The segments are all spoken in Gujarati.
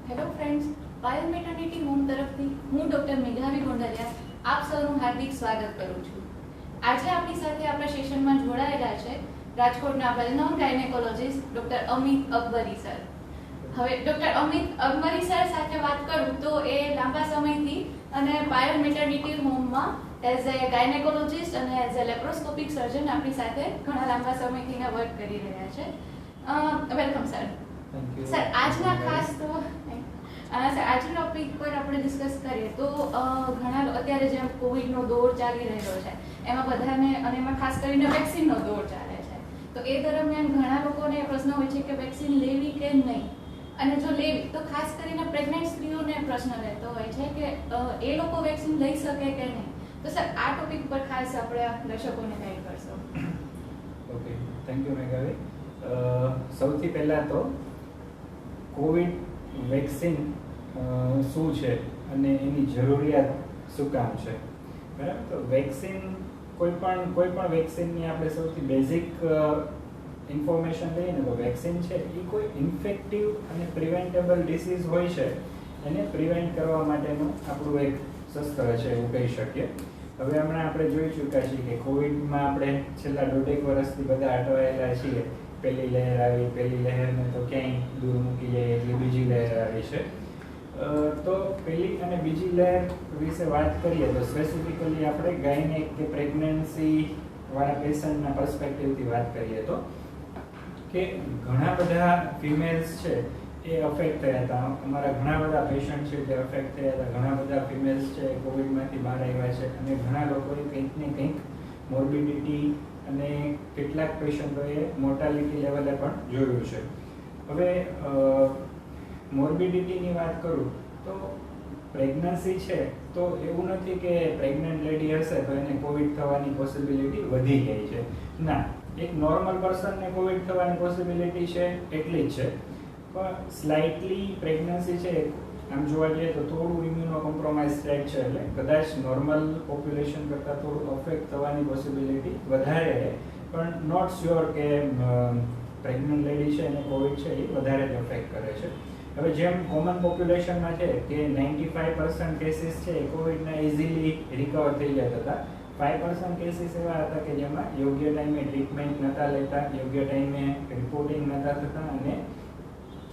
Hello friends, Payal maternity home તરફથી હું ડૉક્ટર મેઘાવી ગોંડલિયા આપ સૌનું હાર્દિક સ્વાગત કરું છું. આજે આપણી સાથે આપણા સેશનમાં જોડાયેલા છે રાજકોટના well known gynaecologist doctor Amit Akbari sir. હવે ડૉક્ટર અમિત અકબરી સર સાથે વાત કરું તો એ લાંબા સમયથી અને પાયલ મેટર્નિટી હોમમાં એઝ એ ગાયનેકોલોજીસ્ટ અને એઝ એ લેપ્રોસ્કોપિક સર્જન આપણી સાથે ઘણા લાંબા સમયથી વર્ક કરી રહ્યા છે. Welcome sir. સર આજના ખાસ તો આજના ટોપિક પર આપણે ડિસ્કસ કરીએ તો ઘણા અત્યારે જેમ કોવિડનો દોર ચાલી રહ્યો છે એમાં બધાને અને એમાં ખાસ કરીને વેક્સિનનો દોર ચાલે છે, તો એ દરમિયાન ઘણા લોકોને પ્રશ્ન હોય છે કે વેક્સિન લેવી કે નહીં, અને જો લેવી તો ખાસ કરીને પ્રેગ્નન્ટ સ્ત્રીઓને પ્રશ્ન રહેતો હોય છે કે એ લોકો વેક્સિન લઈ શકે કે નહીં. તો સર આ ટોપિક પર ખાસ આપણે દર્શકોને ગાઈડ કરશો. Okay, thank you Meghavi. સૌથી પહેલાં તો કોવિડ વેક્સિન શું છે અને એની જરૂરિયાત શું કામ છે, બરાબર? તો વેક્સિન કોઈ પણ વેક્સિનની આપણે સૌથી બેઝિક ઇન્ફોર્મેશન લઈએ ને તો વેક્સિન છે એ કોઈ ઇન્ફેક્ટિવ અને પ્રિવેન્ટેબલ ડિસીઝ હોય છે એને પ્રિવેન્ટ કરવા માટેનું આપણું એક શસ્ત્ર છે એવું કહી શકીએ. હવે હમણાં આપણે જોઈ ચૂક્યા છીએ કે કોવિડમાં આપણે છેલ્લા 1.5 વર્ષથી બધા અટવાયેલા છીએ. પહેલી લહેર આવી, પહેલી લહેરને તો ક્યાંય દૂર મૂકી જાય એટલે બીજી લહેર આવી છે. તો પહેલી અને બીજી લહેર વિશે વાત કરીએ તો સ્પેસિફિકલી આપણે ગાયનેક કે પ્રેગ્નન્સી વાળા પેશન્ટના પર્સપેક્ટિવથી વાત કરીએ તો કે ઘણા બધા ફિમેલ્સ છે એ અફેક્ટ થયા હતા. અમારા ઘણા બધા પેશન્ટ છે જે અફેક્ટ થયા હતા. ઘણા બધા ફિમેલ્સ છે કોવિડમાંથી બહાર આવ્યા છે અને ઘણા લોકોએ કંઈક ને કંઈક મોર્બિડિટી અને કેટલાક પેશન્ટોએ મોર્ટાલિટી લેવલે પણ જોયું છે. હવે મોર્બિડિટીની વાત કરું તો પ્રેગ્નન્સી છે તો એવું નથી કે પ્રેગ્નન્ટ લેડી હશે તો એને કોવિડ થવાની પોસિબિલિટી વધી ગઈ છે. ના, એક નોર્મલ પર્સનને કોવિડ થવાની પોસિબિલિટી છે એટલી જ છે, પણ સ્લાઇટલી પ્રેગ્નન્સી છે આમ જોવા જઈએ તો થોડું ઇમ્યુનો કોમ્પ્રોમાઇઝ સ્ટેટ છે, એટલે કદાચ નોર્મલ પોપ્યુલેશન કરતાં થોડું અફેક્ટ થવાની પોસિબિલિટી વધારે છે, પણ નોટ શ્યોર કે પ્રેગ્નન્ટ લેડી છે એને કોવિડ છે એ વધારે જ અફેક્ટ કરે છે. હવે જેમ કોમન પોપ્યુલેશનમાં છે કે 95% કેસીસ છે એ કોવિડના ઇઝીલી રિકવર થઈ જતા હતા. 5% કેસીસ એવા હતા કે જેમાં યોગ્ય ટાઈમે ટ્રીટમેન્ટ નહોતા લેતા, યોગ્ય ટાઈમે રિપોર્ટિંગ નહોતા થતા અને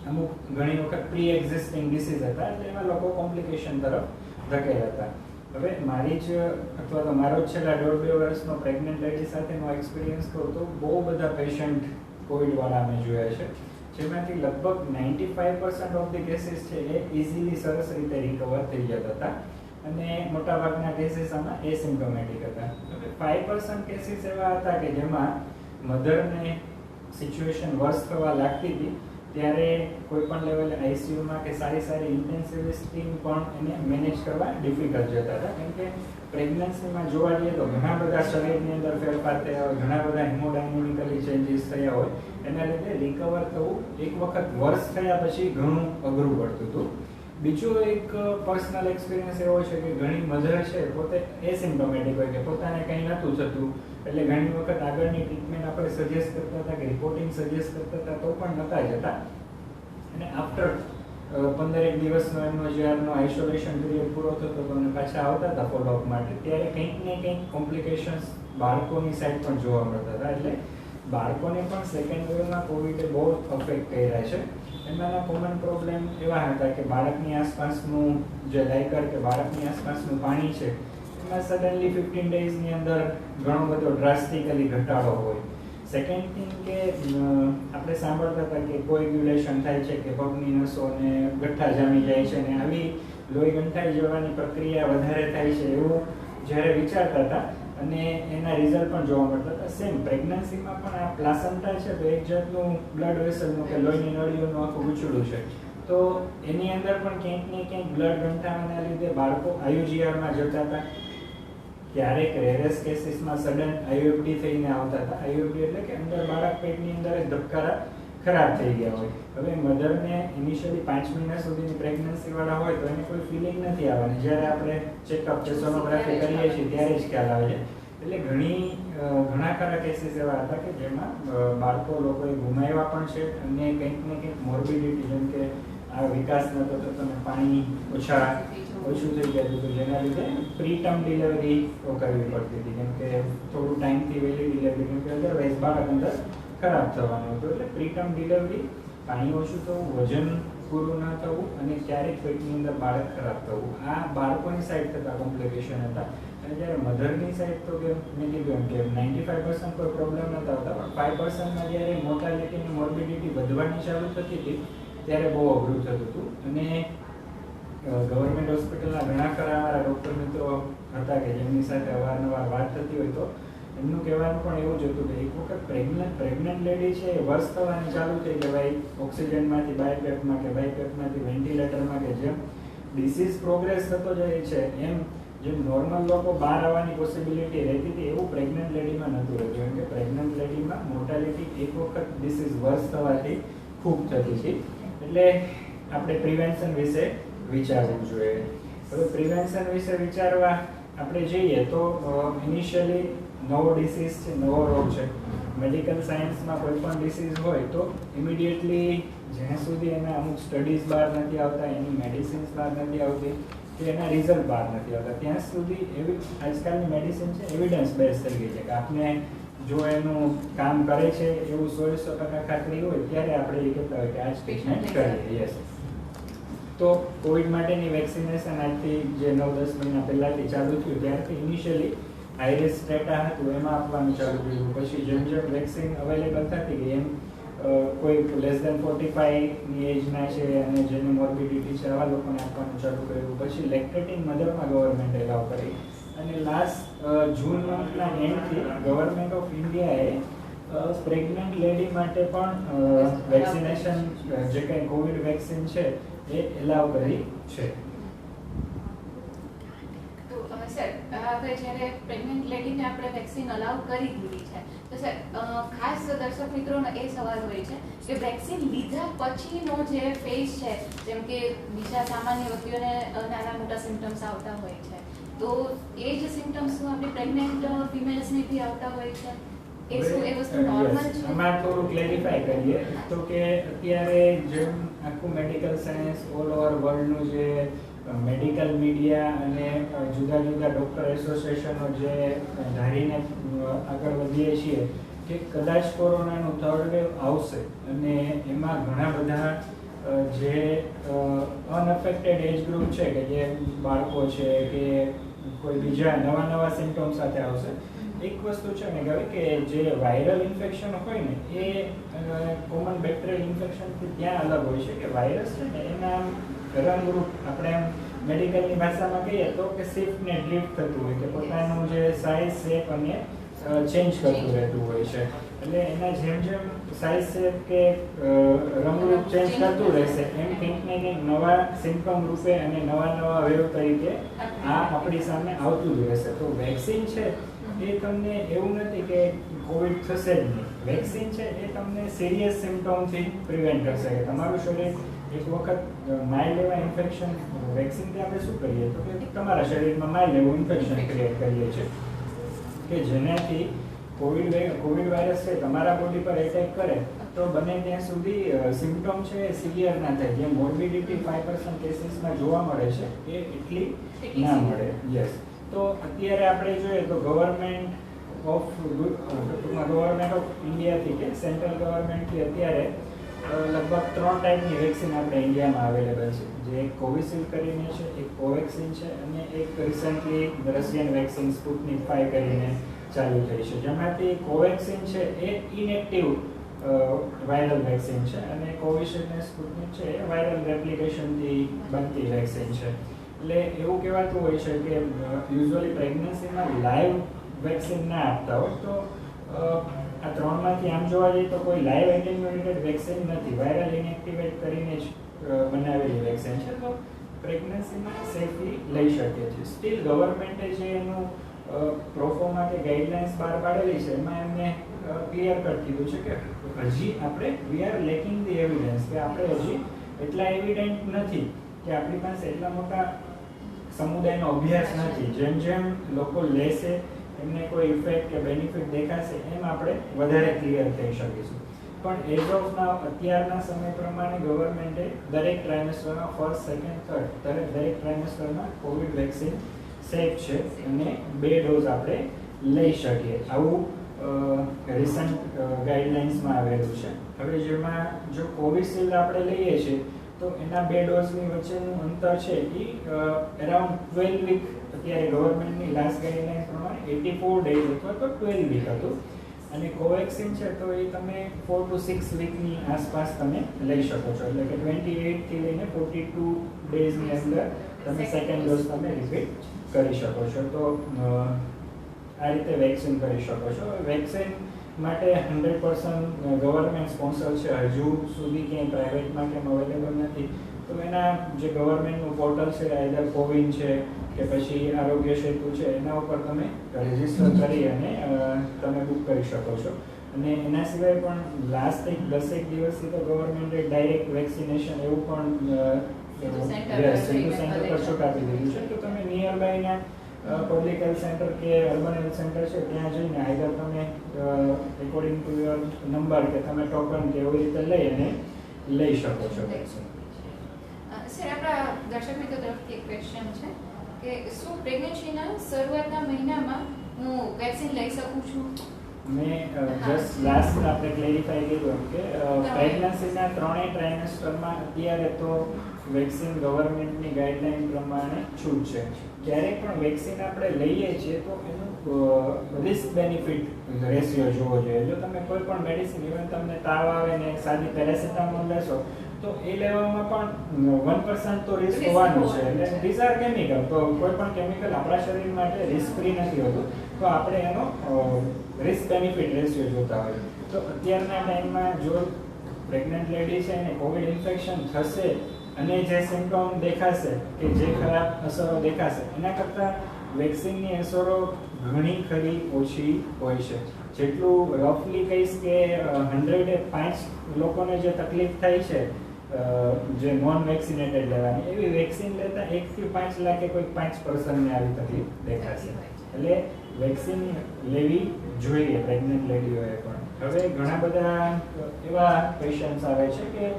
અમુક ઘણી વખત પ્રી એક્ઝિસ્ટિંગ ડિસીઝ હતા એટલે એમાં લોકો કોમ્પ્લિકેશન તરફ ધકેલ હતા. હવે મારી જ અથવા તો મારો જ છેલ્લા 1.5-2 વર્ષનો પ્રેગ્નન્ટ લેડી સાથેનો એક્સપિરિયન્સ કહું તો બહુ બધા પેશન્ટ કોવિડવાળા અમે જોયા છે, જેમાંથી લગભગ 95% ઓફ ધી કેસીસ છે એ ઇઝીલી સરસ રીતે રિકવર થઈ જતા હતા અને મોટાભાગના કેસીસ આમાં એસિમ્પ્ટોમેટિક હતા. હવે 5% કેસીસ એવા હતા કે જેમાં મધરને સિચ્યુએશન વર્સ થવા લાગતી હતી ત્યારે કોઈ પણ લેવલે આઈસીયુમાં કે સારી ઇન્ટેન્સિવિસ્ટ ટીમ પણ એને મેનેજ કરવા ડિફિકલ્ટ જતા હતા, કેમ કે પ્રેગ્નન્સીમાં જોવા જઈએ તો ઘણા બધા શરીરની અંદર ફેરફાર થયા હોય, ઘણા બધા હિમોડાયનેમિકલી ચેન્જીસ થયા હોય, એના લીધે રિકવર થવું એક વખત વર્ષ થયા પછી ઘણું અઘરું પડતું હતું. બીજો એક પર્સનલ એક્સપિરિયન્સ એવો છે કે ઘણી મધર છે પોતે એસિમ્પ્ટોમેટિક હોય કે પોતાને કંઈ નહોતું થતું, એટલે ઘણી વખત આગળની ટ્રીટમેન્ટ આપણે સજેસ્ટ કરતા હતા કે રિપોર્ટિંગ સજેસ્ટ કરતા હતા તો પણ નહોતા જતા અને આફ્ટર 15 દિવસનો એમનો જ્યારનો આઇસોલેશન પીરિયડ પૂરો થતો હતો અને પાછા આવતા હતા ફોલોઅપ માટે ત્યારે કંઈક ને કંઈક કોમ્પ્લિકેશન્સ બાળકોની સાઈડ પણ જોવા મળતા હતા. એટલે બાળકોને પણ સેકન્ડ વેવમાં કોવિડે બહુ અફેક્ટ કર્યા છે. એમાંના કોમન પ્રોબ્લેમ એવા હતા કે બાળકની આસપાસનું જે લાઇકર કે બાળકની આસપાસનું પાણી છે એમાં સડનલી 15 ડેઝની અંદર ઘણો બધો ડ્રાસ્ટિકલી ઘટાડો હોય. સેકન્ડ થિંગ કે આપણે સાંભળતા હતા કે કોએગ્યુલેશન થાય છે કે પગની નસોને ગઠ્ઠા જામી જાય છે અને આવી લોહી ગંઠાઈ જવાની પ્રક્રિયા વધારે થાય છે એવું જ્યારે વિચારતા હતા અને એના રિઝલ્ટ પણ જોવા મળતા હતા. સેમ પ્રેગ્નન્સીમાં પણ આ પ્લાસન્ટા છે તો એક જાતનું બ્લડ વેસલનું કે લોહીની નળીઓનું આખું ગૂંચળું છે, તો એની અંદર પણ ક્યાંક ને ક્યાંક બ્લડ ગંઠાવાના લીધે બાળકો આયુજીઆરમાં જતા હતા. ક્યારેક રેરેસ કેસીસમાં સડન આઈયુએફડી થઈને આવતા હતા. આઈયુએફડી એટલે કે અંદર બાળક પેટની અંદર જ ધબકારા ખરાબ થઈ ગયા હોય. હવે મધરને ઇનિશિયલી 5 મહિના સુધીની પ્રેગ્નન્સી વાળા હોય તો એને કોઈ ફિલિંગ નથી આવવાની, જ્યારે આપણે ચેકઅપ કે સોનોગ્રાફી કરીએ છીએ ત્યારે જ ખ્યાલ આવે છે. એટલે ઘણા ખરા કેસીસ એવા હતા કે જેમાં બાળકો લોકોએ ગુમાવ્યા પણ છે અને કંઈક ને કંઈક મોર્બિડિટી જેમ કે આ વિકાસ નતો તો તમે પાણી ઓછું થઈ જતું હતું, જેના લીધે પ્રીટર્મ ડિલિવરી કરવી પડતી હતી, કેમ કે થોડું ટાઈમથી વહેલી ડિલિવરી, કેમ કે અદરવાઇઝ બાળક અંદર ખરાબ થવાનું હતું. એટલે પ્રીટર્મ ડિલિવરી, પાણી ઓછું થવું, વજન પૂરું ન થવું અને ક્યારેક પેટની અંદર બાળક ખરાબ થવું, આ બાળકોની સાઈડ થતા કોમ્પ્લિકેશન હતા. અને જ્યારે મધરની સાઈડ તો કે મેં કીધું કે 95% કોઈ પ્રોબ્લેમ નતા આવતા, પણ 5%માં જ્યારે મોર્ટાલિટી અને મોર્બિડિટી વધવાની ચાલુ થતી હતી ત્યારે બહુ અઘરું થતું હતું. અને ગવર્મેન્ટ હોસ્પિટલના ઘણા ખરા અમારા ડૉક્ટર મિત્રો હતા કે જેમની સાથે અવારનવાર વાત થતી હોય તો એમનું કહેવાનું પણ એવું જ હતું કે એક વખત પ્રેગ્નન્ટ લેડી છે એ વર્ષ થવાની ચાલુ થઈ કે ભાઈ ઓક્સિજનમાંથી બાયપેપમાં કે બાયપેપમાંથી વેન્ટિલેટરમાં કે જેમ ડિસીઝ પ્રોગ્રેસ થતો જાય છે એમ જેમ નોર્મલ લોકો બહાર આવવાની પોસિબિલિટી રહેતી હતી એવું પ્રેગ્નન્ટ લેડીમાં નહોતું રહેતું. કેમ કે પ્રેગ્નન્ટ લેડીમાં મોર્ટાલિટી એક વખત ડિસીઝ વર્ષ થવાથી ખૂબ થતી હતી. એટલે આપણે પ્રિવેન્શન વિશે વિચારવું જોઈએ. હવે પ્રિવેન્શન વિશે વિચારવા આપણે જઈએ તો ઇનિશિયલી નવો ડિસીઝ છે, નવો રોગ છે, મેડિકલ સાયન્સમાં કોઈ પણ ડિસીઝ હોય તો ઇમિડિયેટલી જ્યાં સુધી એના અમુક સ્ટડીઝ બહાર નથી આવતા, એની મેડિસિન્સ બહાર નથી આવતી કે એના રિઝલ્ટ બહાર નથી આવતા, ત્યાં સુધી એવી આજકાલની મેડિસિન છે એવિડન્સ બેઝ થઈ ગઈ છે કે આપણે જો એનું કામ કરે છે એવું 100% ખાતરી હોય ત્યારે આપણે એ કહેતા હોય કે આ જ ટ્રીટમેન્ટ કરીએ. યસ. તો કોવિડ માટેની વેક્સિનેશન આજથી જે 9-10 મહિના પહેલાંથી ચાલુ થયું ત્યારથી ઇનિશિયલી હાઈ-રિસ્ક સ્ટેટા હતું એમાં આપવાનું ચાલુ કર્યું. પછી જેમ જેમ વેક્સિન અવેલેબલ થતી ગઈ એમ કોઈ લેસ દેન 45ની એજના છે અને જેની મોર્બિડિટી છે આવા લોકોને આપવાનું ચાલુ કર્યું. પછી લેક્ટેટિંગ મધરમાં ગવર્મેન્ટ એલાવ કરી અને last June Mandhana એન્ડથી government of ઇન્ડિયાએ પ્રેગ્નન્ટ લેડી માટે પણ વેક્સિનેશન જે કંઈ કોવિડ વેક્સિન છે એ એલાવ કરી છે. સર હવે જ્યારે પ્રેગ્નન્ટ લેડીને આપણે વેક્સિન અલાઉ કરી દીધી છે તો સર ખાસ દર્શક મિત્રોનો એ સવાલ હોય છે કે વેક્સિન લીધા પછીનો જે ફેઝ છે, જેમ કે બીજા સામાન્ય વ્યક્તિઓને નાના મોટા સિમ્ટમ્સ આવતા હોય છે, તો એ જ સિમ્ટમ્સ આપણી પ્રેગ્નન્ટ ફિમેલ્સને બી આવતા હોય છે, એ શું એ વસ્તુ નોર્મલ છે? આમાં થોડું ક્લેરિફાય કરીએ તો કે અત્યારે જેમ આખું મેડિકલ સાયન્સ ઓલ ઓવર વર્લ્ડનું જે મેડિકલ મીડિયા અને જુદા જુદા ડૉક્ટર એસોસિએશનો જે ધારીને આગળ વધીએ છીએ કે કદાચ કોરોનાનું થર્ડ વેવ આવશે અને એમાં ઘણા બધા જે અનઅફેક્ટેડ એજ ગ્રુપ છે કે જે બાળકો છે કે કોઈ બીજા નવા સિમ્ટમ સાથે આવશે. એક વસ્તુ છે ને કે જે વાયરલ ઇન્ફેક્શન હોય ને એ કોમન બેક્ટેરિયલ ઇન્ફેક્શનથી ત્યાં અલગ હોય છે કે વાયરસ છે ને એના રંગરૂપ આપણે મેડિકલની ભાષામાં કહીએ તો કે શિફ્ટ ને ડ્રિફ્ટ થતું હોય કે પોતાનું જે સાઇઝ શેપ અને ચેન્જ કરતું રહેતું હોય છે. એટલે એના જેમ જેમ સાઇઝ શેપ કે રંગરૂપ ચેન્જ કરતું રહેશે એમ કંઈક ને કંઈક નવા સિમ્પટમ રૂપે અને નવા વેવ તરીકે આ આપણી સામે આવતું જ રહેશે. તો વેક્સિન છે એ તમને એવું નથી કે કોવિડ થશે જ નહીં. વેક્સિન છે એ તમને સિરિયસ સિમ્ટમથી પ્રિવેન્ટ કરશે કે તમારું શરીર એક વખત માઇલ્ડ એવા ઇન્ફેક્શન વેક્સિનથી આપણે શું કરીએ તો કે તમારા શરીરમાં માઇલ્ડ એવું ઇન્ફેક્શન ક્રિએટ કરીએ છીએ કે જેનાથી કોવિડ વાયરસ છે તમારા બોડી પર એટેક કરે તો બને ત્યાં સુધી સિમ્ટમ છે એ સિવિયર ના થાય. જે મોર્બિડિટી 5% કેસીસમાં જોવા મળે છે એ એટલી ના મળે. યસ. તો અત્યારે આપણે જોઈએ તો ગવર્મેન્ટ ઓફ ઇન્ડિયાથી કે સેન્ટ્રલ ગવર્મેન્ટથી અત્યારે લગભગ 3 ટાઈપની વેક્સિન આપણે ઇન્ડિયામાં અવેલેબલ છે. જે એક કોવિશિલ્ડ કરીને છે, એક કોવેક્સિન છે અને એક રિસન્ટલી રશિયન વેક્સિન સ્પુટનિક 5 કરીને ચાલુ થઈ છે. જેમાંથી કોવેક્સિન છે એ ઇનએક્ટિવ વાયરલ વેક્સિન છે અને કોવિશિલ્ડ અને સ્પુટનિક છે એ વાયરલ રેપ્લિકેશનથી બનતી વેક્સિન છે. એટલે એવું કહેવાતું હોય છે કે યુઝ્યુઅલી પ્રેગ્નન્સીમાં લાઈવ વેક્સિન ના આપતા હોય તો આ ત્રણમાંથી આમ જોવા જઈએ તો કોઈ લાઈવ એટેન્યુએટેડ વેક્સિન નથી, વાયરલ ઇનએક્ટિવેટ કરીને જ બનાવેલી વેક્સિન છે. તો પ્રેગ્નન્સીમાં સેફલી લઈ શકીએ છીએ. સ્ટીલ ગવર્મેન્ટે જે એનું પ્રોફોર્મા કે ગાઈડલાઇન્સ બહાર પાડેલી છે એમાં એમને ક્લિયર કટ કીધું છે કે હજી આપણે we are lacking the evidence, કે આપણે હજી એટલા એવિડન્ટ નથી કે આપણી પાસે એટલા મોટા સમુદાયનો અભ્યાસ નથી. જેમ જેમ લોકો લેશે એમને કોઈ ઇફેક્ટ કે બેનિફિટ દેખાશે એમ આપણે વધારે ક્લિયર થઈ શકીશું. પણ એઝ ઓફ નાવ અત્યારના સમય પ્રમાણે ગવર્મેન્ટે દરેક ટ્રાઇમેસ્ટરમાં ફર્સ્ટ સેકન્ડ થર્ડ દરેક ટ્રાઇમેસ્ટરમાં કોવિડ વેક્સિન સેફ છે અને 2 ડોઝ આપણે લઈ શકીએ આવું રિસન્ટ ગાઈડલાઇન્સમાં આવેલું છે. હવે જેમાં જો કોવિશિલ્ડ આપણે લઈએ છીએ તો એના 2 ડોઝની વચ્ચેનું અંતર છે એ અરાઉન્ડ 12 વીક અત્યારે ગવર્મેન્ટની લાસ્ટ ગાઈડલાઇન્સ પ્રમાણે 84 ડેઝ અથવા તો 12 વીક હતું અને કોવેક્સિન છે તો એ તમે 4 to 6 વીકની આસપાસ તમે લઈ શકો છો એટલે કે 28 થી લઈને 42 ડેઝની અંદર તમે સેકન્ડ ડોઝ તમે રિપીટ કરી શકો છો. તો આ રીતે વેક્સિન કરી શકો છો. વેક્સિન માટે 100% ગવર્મેન્ટ સ્પોન્સર છે. હજુ સુધી ક્યાંય પ્રાઇવેટમાં કેમ અવેલેબલ નથી તો એના જે ગવર્મેન્ટનું પોર્ટલ છે આઈધર કોવિન છે કે પછી આરોગ્ય સેતુ છે એના ઉપર તમે રજીસ્ટર કરી અને તમે બુક કરી શકો છો. અને એના સિવાય પણ લાસ્ટ 10 દિવસથી તો ગવર્મેન્ટે ડાયરેક્ટ વેક્સિનેશન એવું પણ સેન્ટર પર છૂટ આપી દીધું છે. તો તમે નિયર બાયના પબ્લિક હેલ્થ સેન્ટર કે અર્બન હેલ્થ સેન્ટર છે ત્યાં જઈને આઈધર તમે એકોર્ડિંગ ટુ યોર નંબર કે તમે ટોકન કે એવી રીતે લઈ અને લઈ શકો છો વેક્સિન. સર આપણા દર્શક મિત્રો તરફથી એક ક્વેશ્ચન છે કે શું પ્રેગ્નન્સીના શરૂઆતના મહિનામાં હું વેક્સિન લઈ શકું છું? મેં જસ્ટ લાસ્ટ આપણે ક્લેરિફાઈ કર્યું કે પ્રેગ્નન્સીના 3 ટ્રાઇમેસ્ટરમાં અત્યારે તો વેક્સિન ગવર્મેન્ટની ગાઈડલાઈન પ્રમાણે છૂટ છે. ક્યારેક પણ વેક્સિન આપણે લઈએ છીએ તો એનું રિસ્ક બેનિફિટ રેશિયો જોવો જોઈએ. જો તમે કોઈ પણ મેડિસિન ઇવન તમને તાવ આવે ને સાદી પેરાસિટામોલ લેશો તો એ લેવામાં પણ 1% તો રિસ્ક હોવાનું છે. એટલે ધીઝ આર કેમિકલ, તો કોઈ પણ કેમિકલ આપણા શરીર માટે રિસ્ક ફ્રી નથી હોતું. તો આપણે એનો રિસ્ક બેનિફિટ રેશિયો જોતા હોય. તો અત્યારના ટાઈમમાં જો પ્રેગ્નન્ટ લેડી છે અને કોવિડ ઇન્ફેક્શન થશે અને જે સિમ્પટોમ દેખાશે કે જે ખરાબ અસરો દેખાશે એના કરતાં વેક્સિનની અસરો ઘણી ખરી ઓછી હોય છે. જેટલું રફલી કહીશ કે 105 લોકોને જે તકલીફ થઈ છે જે નોન વેક્સિનેટેડ લેવાની, એવી વેક્સિન લેતા 1 થી 5 લાખે કોઈ 5% ને આવી તકલીફ દેખાશે. એટલે વેક્સિન લેવી જોઈએ પ્રેગ્નન્ટ લેડીઓએ પણ. હવે ઘણા બધા એવા પેશન્ટ્સ આવે છે કે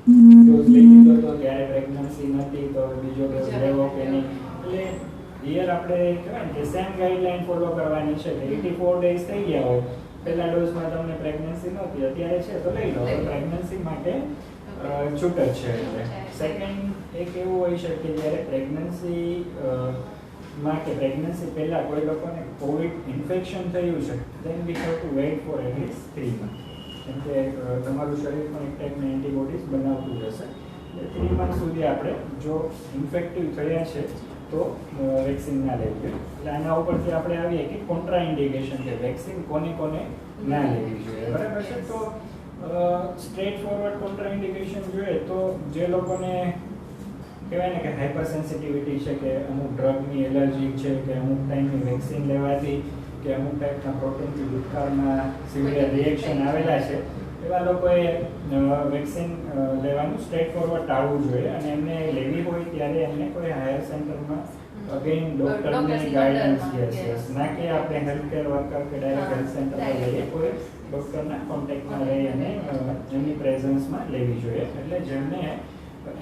ડોઝ લઈ લીધો તો ત્યારે પ્રેગ્નન્સી નથી તો બીજો ડોઝ લેવો કે નહીં. એટલે હિયર આપણે કહેવાય ને કે સેમ ગાઈડલાઈન ફોલો કરવાની છે કે 84 ડેઝ થઈ ગયા હોય, પહેલા ડોઝમાં તમને પ્રેગ્નન્સી નહોતી, અત્યારે છે તો લઈ લો. પ્રેગ્નન્સી માટે છૂટ જ છે. એટલે સેકન્ડ એક એવું હોય છે કે જ્યારે પ્રેગ્નન્સી કે પ્રેગ્નન્સી પહેલા કોઈ લોકોને કોવિડ ઇન્ફેક્શન થયું છે then we have to wait for at least 3 months. કેમ કે તમારું શરીર પણ એક ટાઈપની એન્ટીબોડીઝ બનાવતું જશે. એટલે 3 મંથ સુધી આપણે જો ઇન્ફેક્ટિવ થયા છે તો વેક્સિન ના લેવી જોઈએ. એટલે આના ઉપરથી આપણે આવીએ કે કોન્ટ્રા ઇન્ડિકેશન કે વેક્સિન કોને કોને ના લેવી જોઈએ. બરાબર છે. તો સ્ટ્રેટ ફોરવર્ડ કોન્ટ્રા ઇન્ડિકેશન જોઈએ તો જે લોકોને કહેવાય ને કે હાઇપર સેન્સિટિવિટી છે કે અમુક ડ્રગની એલર્જી છે કે અમુક ટાઈમની વેક્સિન લેવાથી કે અમુક ટાઈપના પ્રોટીનથી દુષ્કાળના સિવિયર રિએક્શન આવેલા છે એવા લોકોએ વેક્સિન લેવાનું સ્ટ્રેટ ફોરવર્ડ ટાળવું જોઈએ. અને એમને લેવી હોય ત્યારે એમને કોઈ હાયર સેન્ટરમાં અગેન ડોક્ટરની ગાઈડન્સ યસ ના કે આપણે હેલ્થ કેર વર્કર કે ડાયરેક્ટ હેલ્થ સેન્ટરમાં લઈએ, કોઈ ડોક્ટરના કોન્ટેક્ટમાં રહી અને એમની પ્રેઝન્સમાં લેવી જોઈએ. એટલે જેમને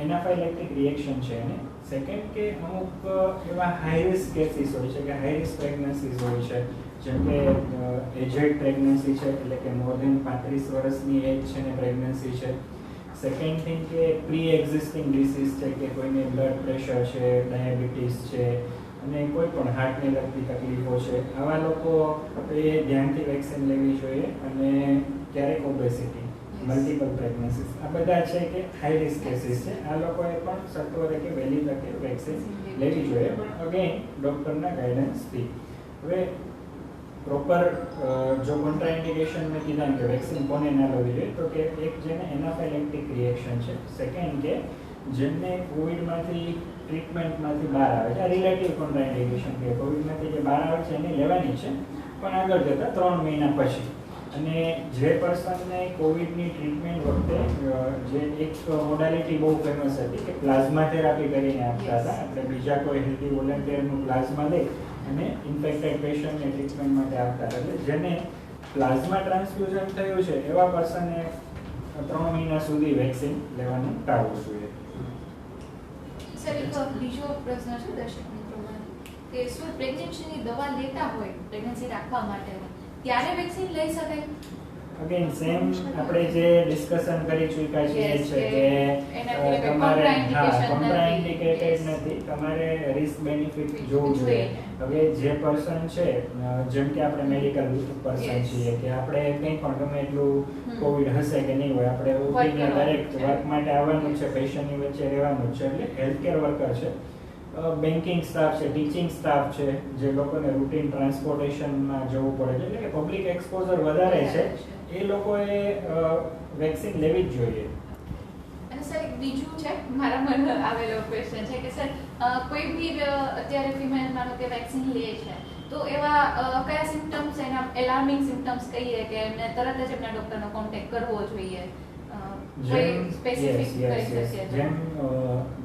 એનાફાઇલેક્ટિક રિએક્શન છે એને. સેકન્ડ કે અમુક એવા હાઈ રિસ્ક કેસીસ હોય છે કે હાઈ રિસ્ક પ્રેગ્નન્સીઝ હોય છે, જેમ કે એજેડ પ્રેગ્નન્સી છે એટલે કે મોર દેન 35 વર્ષની એજ છે ને પ્રેગ્નન્સી છે. સેકન્ડ થિંગ કે પ્રી એક્ઝિસ્ટિંગ ડિસીઝ છે કે કોઈને બ્લડ પ્રેશર છે, ડાયાબિટીસ છે અને કોઈ પણ હાર્ટને લગતી તકલીફો છે, આવા લોકો એ ધ્યાનથી વેક્સિન લેવી જોઈએ. અને ક્યારેક ઓબેસિટી, મલ્ટિપલ પ્રેગ્નન્સીસ, આ બધા છે કે હાઈ રિસ્ક કેસીસ છે. આ લોકોએ પણ સત્વરે કે વહેલી તકે વેક્સિન લેવી જોઈએ, પણ અગેન ડૉક્ટરના ગાઈડન્સથી. હવે પ્રોપર જો કોન્ટ્રા ઇન્ડિકેશન મેં કીધા કે વેક્સિન કોને ના લેવી જોઈએ તો કે એક જેને એનાફાઇલેક્ટિક રિએક્શન છે, સેકન્ડ કે જેમને કોવિડમાંથી ટ્રીટમેન્ટમાંથી બહાર આવે છે. આ રિલેટિવ કોન્ટ્રા ઇન્ડિકેશન કે કોવિડમાંથી જે બહાર આવે છે એને લેવાની છે પણ આગળ જતાં 3 મહિના પછી. અને જે પર્સનને કોવિડની ટ્રીટમેન્ટ વખતે જે એક મોડાલિટી બહુ ફેમસ હતી કે પ્લાઝમા થેરાપી કરીને આપતા હતા. આપણે બીજા કોઈ હેલ્ધી વોલેન્ટિયરનું પ્લાઝમા લઈ અને ઇન્ફેક્ટેડ પેશન્ટને ટ્રીટમેન્ટ માટે આપતા હતા. એટલે જેને પ્લાઝમા ટ્રાન્સફ્યુઝન થયું છે એવા પર્સને 3 મહિના સુધી વેક્સિન લેવાનું ટાળવું જોઈએ. સર એક બીજો પ્રશ્ન છે દર્શક મિત્રોમાં કે શું પ્રેગ્નન્સીની દવા લેતા હોય પ્રેગ્નન્સી રાખવા માટે ત્યારે વેક્સિન લઈ શકાય? અગેન સેમ આપણે જે ડિસ્કશન કરી ચૂક્યા છીએ Yes, છે કે એનાથી કે કોઈ તમારે contraindication કોન્ટ્રાઇન્ડિકેટેડ નથી. નથી, તમારે રિસ્ક બેનિફિટ જોવું જોઈએ. હવે જે પર્સન છે જેમ કે આપણે મેડિકલ પર્સન Yes. છીએ કે આપણે કંઈ પણ ગમે એટલું હમ. કોવિડ હશે કે નહીં હોય, આપણે ઉઠીને કરવાનું ડાયરેક્ટ છે. વર્ક માટે આવવાનું છે, પેશન્ટની વચ્ચે રહેવાનું છે, એટલે હેલ્થકેર વર્કર છે, બેન્કિંગ સ્ટાફ છે, ટીચિંગ સ્ટાફ છે, જે લોકોને રૂટીન ટ્રાન્સપોર્ટેશનમાં જવું પડે છે, એટલે કે પબ્લિક એક્સપોઝર વધારે છે, એ લોકોએ વેક્સિન લેવી જ જોઈએ. અને સર એક બીજું છે મારા મનમાં આવેલો ક્વેશ્ચન છે કે સર કોઈ બી અત્યારે ફિમેલ માનો કે વેક્સિન લે છે તો એવા કયા સિમ્પટમ્સ એના એલાર્મિંગ સિમ્પટમ્સ કહીએ કે એમને તરત જ એમના ડોક્ટરનો કોન્ટેક્ટ કરવો જોઈએ? કોઈ સ્પેસિફિક કરી શકીએ તો? જેમ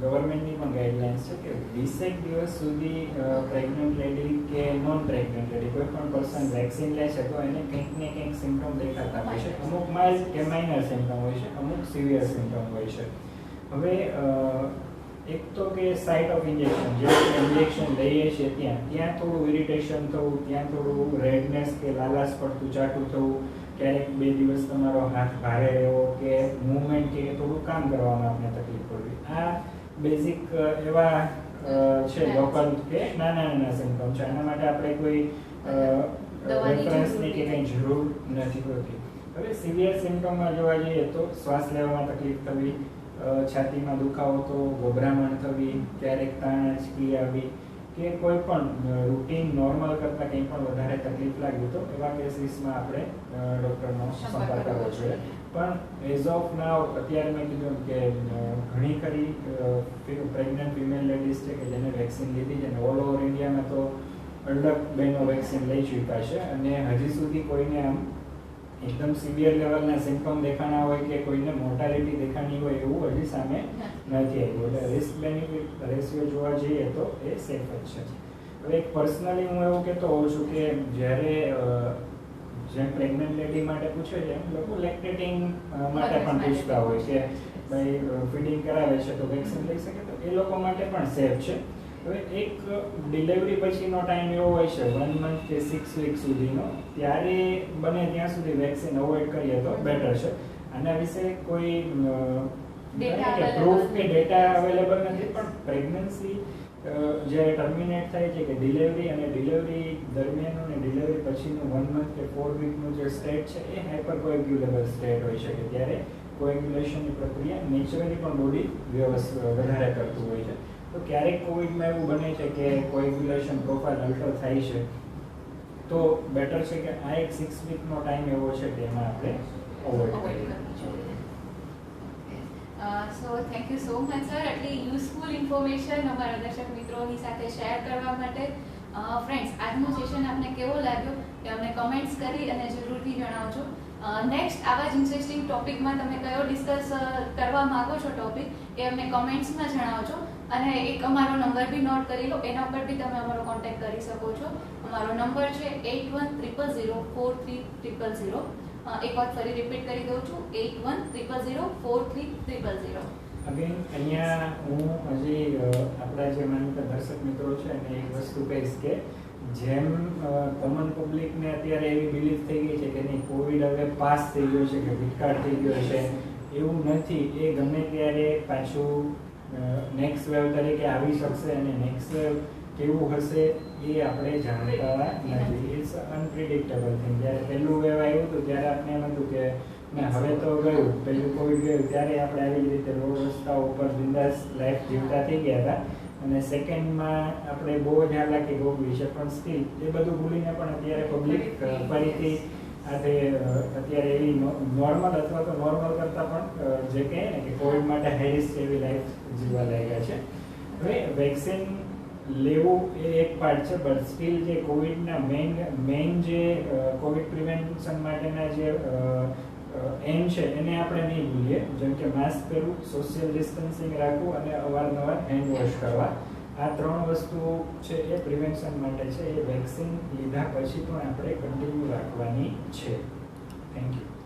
ગવર્મેન્ટની પણ ગાઈડલાઇન્સ છે કે 20 દિવસ સુધી પ્રેગ્નન્ટ લેડી કે નોન પ્રેગ્નન્ટ લેડી કોઈ પણ પર્સન વેક્સિન લે છે તો એને કંઈક ને કંઈક સિમ્પટમ દેખાતા હોય છે. અમુક માઇલ્ડ કે માઇનર સિમ્પટમ હોય છે, અમુક સિવિયર સિમ્પટમ હોય છે. હવે એક તો કે સાઇટ ઓફ ઇન્જેક્શન, જે ઇન્જેક્શન લઈએ છીએ ત્યાં થોડું ઇરિટેશન થવું, ત્યાં થોડું રેડનેસ કે લાલાશ પડતું ચાટું થવું, ક્યારેક 2 દિવસ તમારો હાથ ભારે રહેવો કે મૂવમેન્ટ કે થોડું કામ કરવામાં આપણે તકલીફ પડવી, આ બેઝિક એવા છે લોકલ કે નાના સિમ્પટમ છે. આના માટે આપણે કોઈ રેફરન્સની કે કંઈ જરૂર નથી હોતી. હવે સિવિયર સિમ્પટમમાં જોવા જઈએ તો શ્વાસ લેવામાં તકલીફ થવી, છાતીમાં દુખાવો તો, ગભરામણ થવી, ક્યારેક તાણ આંચકી આવી કે કોઈ પણ રૂટીન નોર્મલ કરતાં કંઈ પણ વધારે તકલીફ લાગી તો એવા કેસીસમાં આપણે ડૉક્ટરનો સંપર્ક કરવો જોઈએ. પણ એઝ ઓફ નાવ અત્યારે મેં કીધું કે ઘણી ખરી પ્રેગ્નન્ટ ફિમેલ લેડીઝ છે કે જેને વેક્સિન લીધી છે અને ઓલ ઓવર ઇન્ડિયામાં તો અઢળક બહેનો વેક્સિન લઈ ચૂક્યા છે અને હજી સુધી કોઈને આમ એકદમ સિવિયર લેવલના સિમ્પટમ દેખાણા હોય કે કોઈને મોર્ટાલિટી દેખાણી હોય એવું હજી સામે નથી આવ્યું. એટલે રિસ્ક બેનિફિટ રેશિયો જોવા જઈએ તો એ સેફ જ છે. હવે એક પર્સનલી હું એવું કહેતો હોઉં છું કે જ્યારે જેમ પ્રેગ્નન્ટ લેડી માટે પૂછે છે એમ લોકો લેક્ટેટિંગ માટે પણ પૂછતા હોય કે ભાઈ ફીડિંગ કરાવે છે તો વેક્સિન લઈ શકે, તો એ લોકો માટે પણ સેફ છે. હવે એક ડિલિવરી પછીનો ટાઈમ એવો હોય છે 1 મંથ કે 6 વીક સુધીનો, ત્યારે બને ત્યાં સુધી વેક્સિન અવોઇડ કરીએ તો બેટર છે. આના વિશે કોઈ પ્રૂફ કે ડેટા અવેલેબલ નથી, પણ પ્રેગ્નન્સી જ્યારે ટર્મિનેટ થાય છે કે ડિલિવરી અને ડિલિવરી દરમિયાન અને ડિલિવરી પછીનું 1 મંથ કે 4 વીકનું જે સ્ટેટ છે એ હાઇપર કોએગ્યુલેબલ સ્ટેટ હોય છે કે ત્યારે કોએગ્યુલેશનની પ્રક્રિયા નેચરલી પણ બોડી વધારે કરતું હોય છે. તો ક્યારેક કોવિડમાં એવું બને છે કે કોએગ્યુલેશન પ્રોફાઇલ અલ્ટર થાય છે, તો બેટર છે કે આ એક 6 વીકનો ટાઈમ એવો છે કે એમાં આપણે અવોઇડ કરીએ. So thank you so much sir, એટલી યુઝફુલ ઇન્ફોર્મેશન અમારા દર્શક મિત્રોની સાથે શેર કરવા માટે. ફ્રેન્ડ્સ, આજનો સેશન આપને કેવો લાગ્યો તે અમને કમેન્ટ્સ કરી અને જરૂરથી જણાવજો. નેક્સ્ટ આવા જ ઇન્ટરેસ્ટિંગ ટોપિકમાં તમે કયો ડિસ્કસ કરવા માંગો છો ટોપિક એ અમને કમેન્ટ્સમાં જણાવજો. અને એક અમારો નંબર બી નોટ કરી લો, એના ઉપર બી તમે અમારો કોન્ટેક્ટ કરી શકો છો. અમારો નંબર છે 8100043000. એક વાર ફરી રિપીટ કરી દઉં છું, 8100043000. અગેન અહીંયા હું હજી આપણા જે માનીતા દર્શક મિત્રો છે એને એક વસ્તુ કહીશ કે જેમ કોમન પબ્લિકને અત્યારે એવી બિલીફ થઈ ગઈ છે કે નહીં કોવિડ હવે પાસ થઈ ગયો છે કે વિકટ થઈ ગયો છે, એવું નથી. એ ગમે ત્યારે પાછું નેક્સ્ટ વેવ તરીકે આવી શકશે અને નેક્સ્ટ વેવ કેવું હશે એ આપણે જાણતા નથી. It's unpredictable thing. જ્યારે પહેલું વેવ આવ્યું હતું ત્યારે આપણે એમ હતું કે હવે તો ગયું, પહેલું કોવિડ ગયું ત્યારે આપણે આવી જ રીતે રોડ રસ્તાઓ ઉપર બિંદાસ લાઈફ જીવતા થઈ ગયા હતા અને સેકન્ડમાં આપણે બહુ જ હાલાકી ભોગવી છે, પણ સ્ટીલ એ બધું ભૂલીને પણ અત્યારે પબ્લિક ફરીથી આજે અત્યારે એવી નોર્મલ અથવા તો નોર્મલ કરતાં પણ જે કહે ને કે કોવિડ માટે હાઈ રિસ્ક એવી લાઈફ જીવવા લાગ્યા છે. હવે વેક્સિન લેવું એ એક પાર્ટ છે, બટ સ્ટીલ જે કોવિડના મેઇન જે કોવિડ પ્રિવેન્શન માટેના જે એમ છે એને આપણે નહીં ભૂલીએ. જેમ કે માસ્ક પહેરવું, સોશિયલ ડિસ્ટન્સિંગ રાખવું અને અવારનવાર હેન્ડ વોશ કરવા. આ 3 વસ્તુઓ છે એ પ્રિવેન્શન માટે છે, એ વેક્સિન લીધા પછી પણ આપણે કન્ટિન્યુ રાખવાની છે. Thank you.